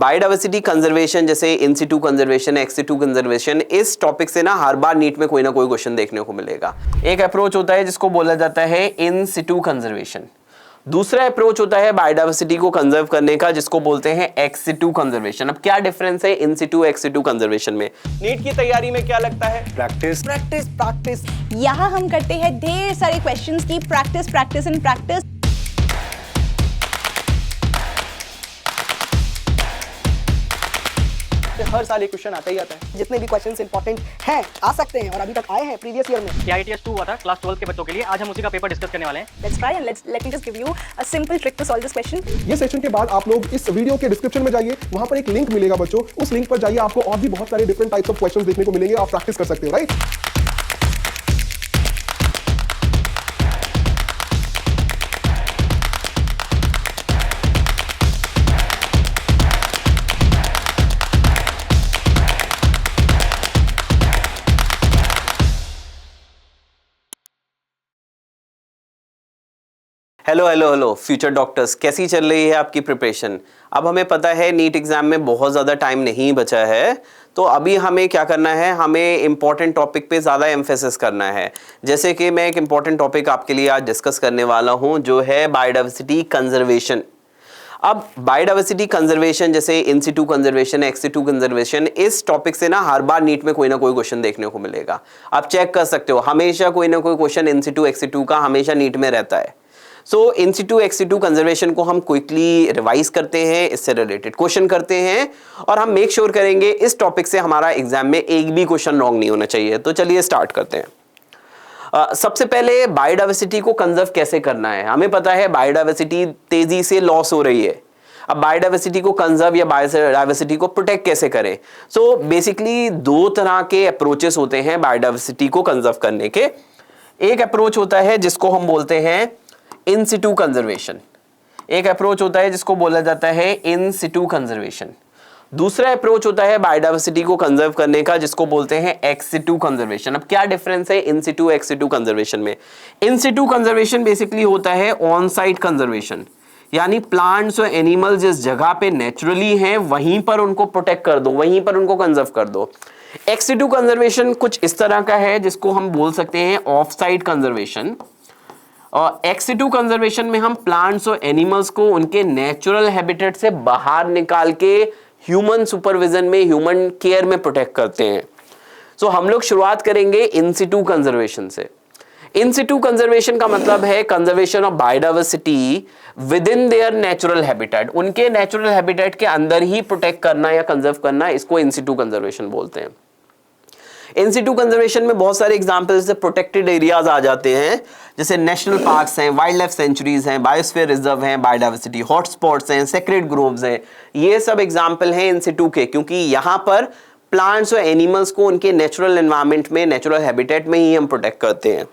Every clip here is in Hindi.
बायोडाइवर्सिटी कंजर्वेशन जैसे in situ conservation, ex situ conservation, इस टॉपिक से ना हर बार नीट में कोई ना कोई क्वेश्चन देखने को मिलेगा। एक अप्रोच होता है जिसको बोला जाता है इन सिटू कंजर्वेशन, दूसरा अप्रोच होता है बायोडाइवर्सिटी को कंजर्व करने का जिसको बोलते हैं एक्स सिटू कंजर्वेशन। अब क्या डिफरेंस है इन सिटू एक्स सिटू कंजर्वेशन में? नीट की तैयारी में क्या लगता है? Practice practice practice. यहाँ हम करते हैं ढेर सारे क्वेश्चंस की प्रैक्टिस प्रैक्टिस एंड प्रैक्टिस। हर साल एक क्वेश्चन आता ही आता है। जितने भी क्वेश्चंस इंपॉर्टेंट हैं आ सकते हैं और अभी तक आए हैं प्रीवियस ईयर में। IITS 2 हुआ था क्लास 12 के बच्चों के लिए, आज हम उसी का पेपर डिस्कस करने वाले हैं। Let's try and let me just give you a simple trick to solve this question. ये सेशन के बाद आप लोग इस वीडियो के डिस्क्रिप्शन में जाइए, वहां पर एक लिंक मिलेगा बच्चों, उस लिंक पर जाइए, आपको और भी बहुत सारे डिफरेंट टाइप्स ऑफ क्वेश्चंस देखने को मिलेंगे, आप प्रैक्टिस कर सकते हो, right? Hello hello hello future doctors, कैसी चल रही है आपकी प्रिपरेशन? अब हमें पता है नीट एग्जाम में बहुत ज़्यादा टाइम नहीं बचा है, तो अभी हमें क्या करना है, हमें इंपॉर्टेंट टॉपिक पे ज़्यादा एम्फेसिस करना है। जैसे कि मैं एक इंपॉर्टेंट टॉपिक आपके लिए आज डिस्कस करने वाला हूँ जो है बायोडाइवर्सिटी कंजर्वेशन। अब बायोडाइवर्सिटी कंजर्वेशन जैसे in situ conservation, ex situ conservation, इस टॉपिक से ना हर बार नीट में कोई ना कोई क्वेश्चन देखने को मिलेगा। आप चेक कर सकते हो, हमेशा कोई ना कोई question in Situ ex situ का हमेशा नीट में रहता है। सो इन सिटू एक्स सिटू कंजर्वेशन को हम क्विकली रिवाइज करते हैं, इससे रिलेटेड क्वेश्चन करते हैं और हम मेक श्योर करेंगे इस टॉपिक से हमारा एग्जाम में एक भी क्वेश्चन रॉन्ग नहीं होना चाहिए। तो चलिए स्टार्ट करते हैं। सबसे पहले बायोडाइवर्सिटी को कंजर्व कैसे करना है? हमें पता है बायोडाइवर्सिटी तेजी से लॉस हो रही है। अब बायोडाइवर्सिटी को कंजर्व या बायोडाइवर्सिटी को प्रोटेक्ट कैसे करें? सो बेसिकली दो तरह के अप्रोचेस होते हैं बायोडाइवर्सिटी को कंजर्व करने के। एक अप्रोच होता है जिसको हम बोलते हैं इन सिटू कंजर्वेशन, एक अप्रोच होता है जिसको बोला जाता है इन सिटू कंजर्वेशन, दूसरा अप्रोच होता है बायोडाइवर्सिटी को कंजर्व करने का जिसको बोलते हैं एक्स सिटू कंजर्वेशन। अब क्या डिफरेंस है इन सिटू एक्स सिटू कंजर्वेशन में? इन सिटू कंजर्वेशन बेसिकली होता है ऑन साइट कंजर्वेशन, यानी प्लांट्स और एनिमल जिस जगह पे नेचुरली हैं वहीं पर उनको प्रोटेक्ट कर दो, वहीं पर उनको कंजर्व कर दो। एक्स सिटू कंजर्वेशन कुछ इस तरह का है जिसको हम बोल सकते हैं ऑफ साइट कंजर्वेशन। और एक्स सिटू कंजर्वेशन में हम प्लांट्स और एनिमल्स को उनके नेचुरल हैबिटेट से बाहर निकाल के ह्यूमन सुपरविजन में, ह्यूमन केयर में प्रोटेक्ट करते हैं। सो हम लोग शुरुआत करेंगे इन सिटू कंजर्वेशन से। इन सिटू कंजर्वेशन का मतलब है conservation of biodiversity with in their natural habitat, उनके नेचुरल हैबिटेट के अंदर ही प्रोटेक्ट करना या कंजर्व करना, इसको इन सिटू कंजर्वेशन बोलते हैं। इन सिटू कंजर्वेशन में बहुत सारे एग्जांपल्स से प्रोटेक्टेड एरियाज आ जाते हैं, जैसे नेशनल पार्क्स हैं, वाइल्ड लाइफ सेंचुरीज हैं, बायोस्फीयर रिजर्व हैं, बायोडाइवर्सिटी हॉटस्पॉट्स हैं, सेक्रेड ग्रोव्स हैं। ये सब एग्जांपल हैं इन सिटू के, क्योंकि यहाँ पर प्लांट्स और एनिमल्स को उनके नेचुरल एनवायरनमेंट में, नेचुरल हैबिटेट में ही हम प्रोटेक्ट करते हैं।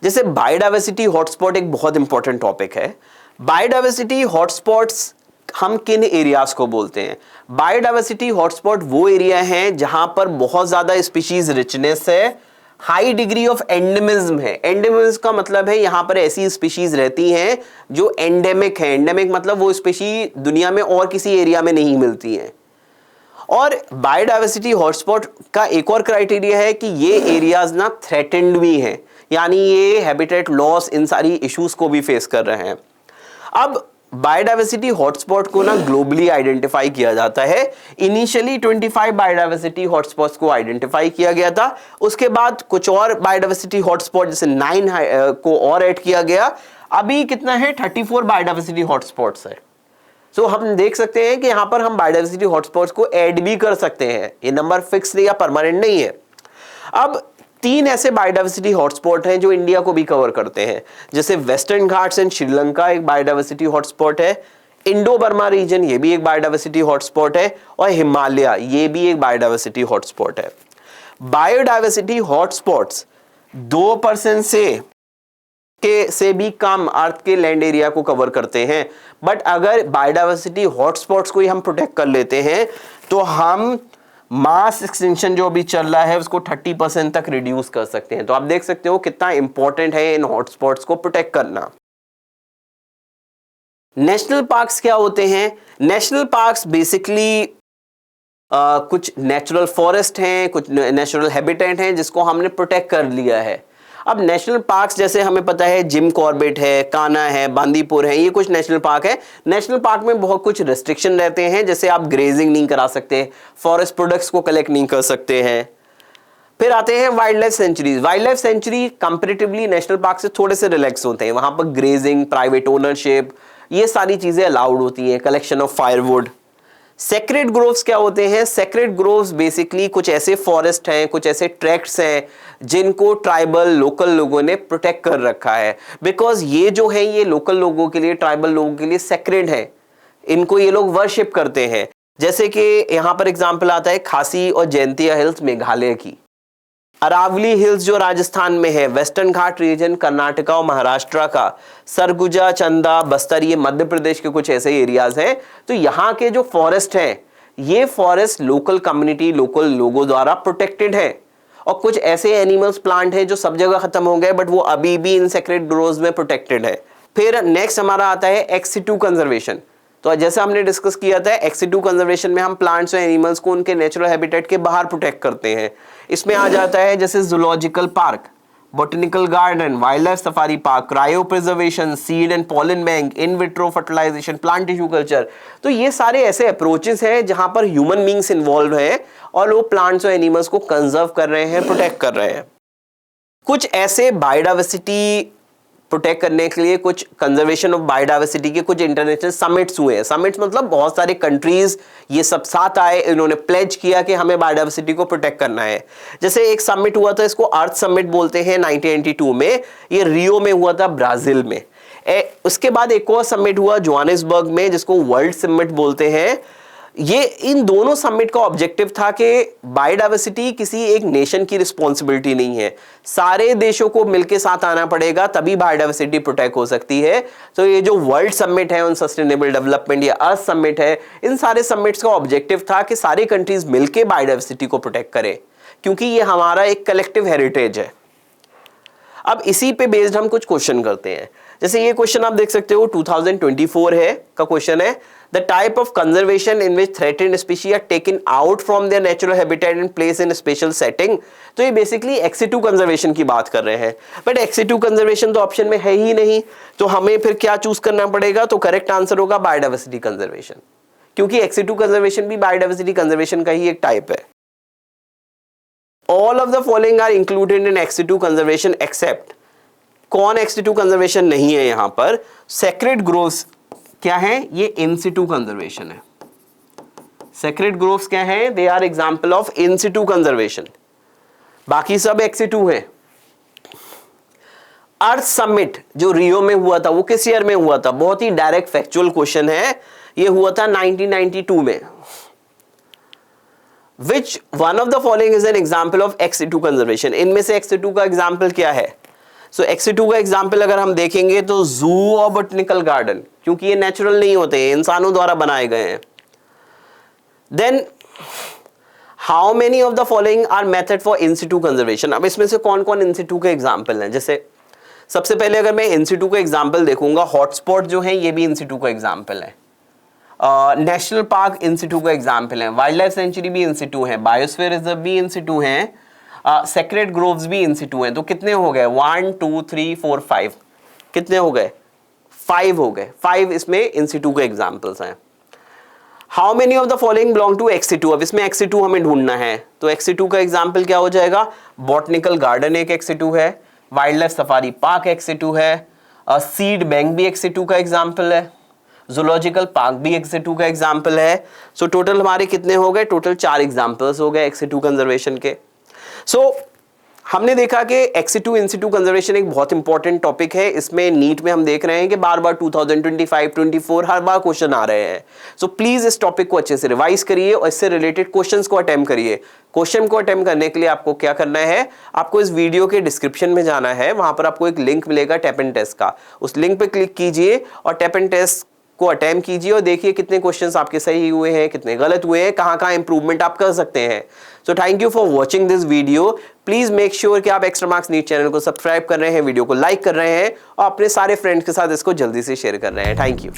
जैसे बायोडाइवर्सिटी हॉटस्पॉट एक बहुत इंपॉर्टेंट टॉपिक है। बायोडाइवर्सिटी हॉटस्पॉट्स हम किन एरियाज को बोलते हैं? बायोडाइवर्सिटी हॉटस्पॉट वो एरिया है जहां पर बहुत ज्यादा स्पीशीज रिचनेस है, हाई डिग्री ऑफ एंडेमिज्म है। एंडेमिज्म का मतलब है यहां पर ऐसी स्पीशीज रहती हैं जो एंडेमिक है। एंडेमिक मतलब वो स्पीशी दुनिया में और किसी एरिया में नहीं मिलती हैं। और बायोडाइवर्सिटी हॉटस्पॉट का एक और क्राइटेरिया है कि ये एरियाज ना थ्रेटेंड भी हैं, यानी ये हैबिटेट लॉस, इन सारी इश्यूज को भी फेस कर रहे हैं। अब बायोडाइवर्सिटी हॉटस्पॉट को ना ग्लोबली आइडेंटिफाई किया जाता है। इनिशियली 25 बायोडाइवर्सिटी हॉटस्पॉट्स को आइडेंटिफाई किया गया था, उसके बाद कुछ और बायोडाइवर्सिटी हॉटस्पॉट जैसे 9 को और ऐड किया गया। अभी कितना है? 34 बायोडाइवर्सिटी हॉटस्पॉट्स है। सो हम देख सकते हैं कि यहाँ पर हम बायोडाइवर्सिटी हॉटस्पॉट्स को ऐड भी कर सकते हैं, ये नंबर फिक्स या परमानेंट नहीं है। अब 3 ऐसे बायोडाइवर्सिटी हॉटस्पॉट हैं जो इंडिया को भी कवर करते हैं, जैसे वेस्टर्न घाट्स एंड श्रीलंका एक बायोडाइवर्सिटी हॉटस्पॉट है, इंडो बर्मा रीजन ये भी एक बायोडाइवर्सिटी हॉटस्पॉट है, और हिमालय ये भी एक बायोडाइवर्सिटी हॉटस्पॉट है। बायोडाइवर्सिटी हॉटस्पॉट्स 2% से भी कम अर्थ के लैंड एरिया को कवर करते हैं, बट अगर बायोडाइवर्सिटी हॉटस्पॉट्स को ही हम प्रोटेक्ट कर लेते हैं तो हम मास एक्सटेंशन जो अभी चल रहा है उसको 30% तक रिड्यूस कर सकते हैं। तो आप देख सकते हो कितना इंपॉर्टेंट है इन हॉटस्पॉट्स को प्रोटेक्ट करना। नेशनल पार्क्स क्या होते हैं? नेशनल पार्क्स बेसिकली कुछ नेचुरल फॉरेस्ट हैं, कुछ नेचुरल हैबिटेट हैं जिसको हमने प्रोटेक्ट कर लिया है। अब नेशनल पार्क्स जैसे हमें पता है जिम कॉर्बेट है, कान्हा है, बांदीपुर है, ये कुछ नेशनल पार्क है। नेशनल पार्क में बहुत कुछ रेस्ट्रिक्शन रहते हैं, जैसे आप ग्रेजिंग नहीं करा सकते, फॉरेस्ट प्रोडक्ट्स को कलेक्ट नहीं कर सकते हैं। फिर आते हैं wild life sanctuaries. Wild life sanctuary comparatively national park से थोड़े से रिलैक्स होते हैं। वहां पर ग्रेजिंग, प्राइवेट ओनरशिप, ये सारी चीजें अलाउड होती हैं, collection of firewood. Sacred groves क्या होते हैं? सेक्रेड ग्रोव्स बेसिकली कुछ ऐसे फॉरेस्ट हैं, कुछ ऐसे ट्रैक्ट्स हैं जिनको ट्राइबल लोकल लोगों ने प्रोटेक्ट कर रखा है, बिकॉज ये जो है ये लोकल लोगों के लिए, ट्राइबल लोगों के लिए सेक्रेड है, इनको ये लोग वर्शिप करते हैं। जैसे कि यहां पर एग्जाम्पल आता है खासी और जयंतिया हिल्स मेघालय की, अरावली हिल्स जो राजस्थान में है, वेस्टर्न घाट रीजन कर्नाटका और महाराष्ट्र का, सरगुजा, चंदा, बस्तर, ये मध्य प्रदेश के कुछ ऐसे एरियाज हैं। तो यहाँ के जो फॉरेस्ट हैं, ये फॉरेस्ट लोकल कम्युनिटी, लोकल लोगों द्वारा प्रोटेक्टेड है। और कुछ ऐसे एनिमल्स, प्लांट हैं जो सब जगह खत्म हो गए, बट वो अभी भी इन सेक्रेड ग्रोव्स में प्रोटेक्टेड है। फिर नेक्स्ट हमारा आता है एक्स सिटू कंजर्वेशन। तो जैसे हमने डिस्कस किया था, एक्स सिटू कंजर्वेशन में हम प्लांट्स और एनिमल्स को उनके नेचुरल हैबिटेट के बाहर प्रोटेक्ट करते हैं। इसमें आ जाता है जैसे zoological park, botanical garden, wildlife safari park, cryopreservation, seed and pollen bank, in vitro fertilisation, plant tissue culture. तो ये सारे ऐसे अप्रोचेस हैं जहां पर ह्यूमन बींग्स इन्वॉल्व हैं और वो प्लांट्स और एनिमल्स को कंजर्व कर रहे हैं, प्रोटेक्ट कर रहे हैं। कुछ ऐसे बायोडाइवर्सिटी प्रोटेक्ट करने के लिए, कुछ कंजर्वेशन ऑफ बायोडाइवर्सिटी के कुछ इंटरनेशनल समिट्स हुए हैं। समिट्स मतलब बहुत सारे कंट्रीज ये सब साथ आए, इन्होंने प्लेज किया कि हमें बायोडाइवर्सिटी को प्रोटेक्ट करना है। जैसे एक समिट हुआ था, इसको अर्थ समिट बोलते हैं, 1992 में, ये रियो में हुआ था ब्राजील में। उसके बाद एक और समिट हुआ जोहानिसबर्ग में, जिसको वर्ल्ड समिट बोलते हैं। ये इन दोनों समिट का ऑब्जेक्टिव था कि बायोडाइवर्सिटी किसी एक नेशन की रिस्पॉन्सिबिलिटी नहीं है, सारे देशों को मिलकर साथ आना पड़ेगा, तभी बायोडाइवर्सिटी प्रोटेक्ट हो सकती है। तो ये जो वर्ल्ड समिट है ऑन सस्टेनेबल डेवलपमेंट या अर्थ समिट है, इन सारे समिट्स का ऑब्जेक्टिव था कि सारी कंट्रीज मिलकर बायोडाइवर्सिटी को प्रोटेक्ट करें, क्योंकि ये हमारा एक कलेक्टिव हेरिटेज है। अब इसी पे बेस्ड हम कुछ क्वेश्चन करते हैं। जैसे ये क्वेश्चन आप देख सकते हो, 2024 है का क्वेश्चन है, the type of conservation in which threatened species are taken out from their natural habitat and place in special setting. तो ये बेसिकली एक्स सिटू कंजर्वेशन की बात कर रहे हैं, बट एक्स सिटू कंजर्वेशन तो ऑप्शन में है ही नहीं, तो हमें फिर क्या चूज करना पड़ेगा? तो करेक्ट आंसर होगा बायोडाइवर्सिटी कंजर्वेशन, क्योंकि एक्स सिटू कंजर्वेशन भी बायोडाइवर्सिटी कंजर्वेशन का ही एक टाइप है। All of the following are included in ex situ conservation except, कौन ex situ conservation नहीं है यहां पर? Sacred groves क्या है? ये in situ conservation है। Sacred groves क्या है? They are example of in situ conservation, बाकी सब ex situ है। अर्थ समिट जो रियो में हुआ था, वो किस ईयर में हुआ था? बहुत ही डायरेक्ट फैक्चुअल क्वेश्चन है, ये हुआ था 1992 में। Which one of the following is an example of ex situ conservation? इनमें से ex situ का एग्जाम्पल क्या है? So ex situ का एग्जाम्पल अगर हम देखेंगे तो जू और बॉटनिकल गार्डन, क्योंकि ये नेचुरल नहीं होते हैं, इंसानों द्वारा बनाए गए हैं। Then how many of the following are method for in situ conservation? अब इसमें से कौन कौन in situ के एग्जाम्पल हैं? जैसे सबसे पहले अगर मैं in situ का एग्जाम्पल देखूंगा, हॉटस्पॉट जो है ये भी in situ का एग्जाम्पल है, नेशनल पार्क इन सिटू का एग्जाम्पल है, वाइल्ड लाइफ सेंचुरी भी इन सिटू है, बायोस्फीयर रिजर्व भी इन सिटू है, सेक्रेड ग्रोव्स भी इन सिटू हैं। तो कितने हो गए? 1 2 3 4 5, कितने हो गए? 5 हो गए। 5 इसमें इन सिटू के एग्जाम्पल्स हैं। How many of the following belong to ex situ? अब इसमें एक्स सिटू हमें ढूंढना है, तो एक्स सिटू का एग्जाम्पल क्या हो जाएगा? बॉटनिकल गार्डन एक एक्स सिटू है, wild life safari park ex situ है, सीड बैंक भी एक्स सिटू का एग्जाम्पल है, जूलॉजिकल पार्क भी एक्स सिटू का एग्जाम्पल है। सो टोटल हमारे कितने हो गए? टोटल 4 एग्जाम्पल्स हो गए एक्स सिटू कंजर्वेशन के। सो हमने देखा कि एक्स सिटू इन सिटू कंजर्वेशन एक बहुत इंपॉर्टेंट टॉपिक है। इसमें नीट में हम देख रहे हैं कि बार बार 2025, 24 हर बार क्वेश्चन आ रहे हैं। सो प्लीज इस टॉपिक को अच्छे से रिवाइज करिए और इससे रिलेटेड क्वेश्चंस को अटेम्प्ट करिए। क्वेश्चन को अटेम्प्ट करने के लिए आपको क्या करना है? आपको इस वीडियो के डिस्क्रिप्शन में जाना है, वहां पर आपको एक लिंक मिलेगा टैप एंड टेस्ट का, उस लिंक पे क्लिक कीजिए और टैप एंड टेस्ट को अटेम्प्ट कीजिए और देखिए कितने क्वेश्चंस आपके सही हुए हैं, कितने गलत हुए हैं, कहां इंप्रूवमेंट आप कर सकते हैं। So thank you for watching this video. Please make sure कि आप एक्स्ट्रा मार्क्स नीट चैनल को सब्सक्राइब कर रहे हैं, वीडियो को लाइक कर रहे हैं और अपने सारे फ्रेंड्स के साथ इसको जल्दी से शेयर कर रहे हैं। Thank you.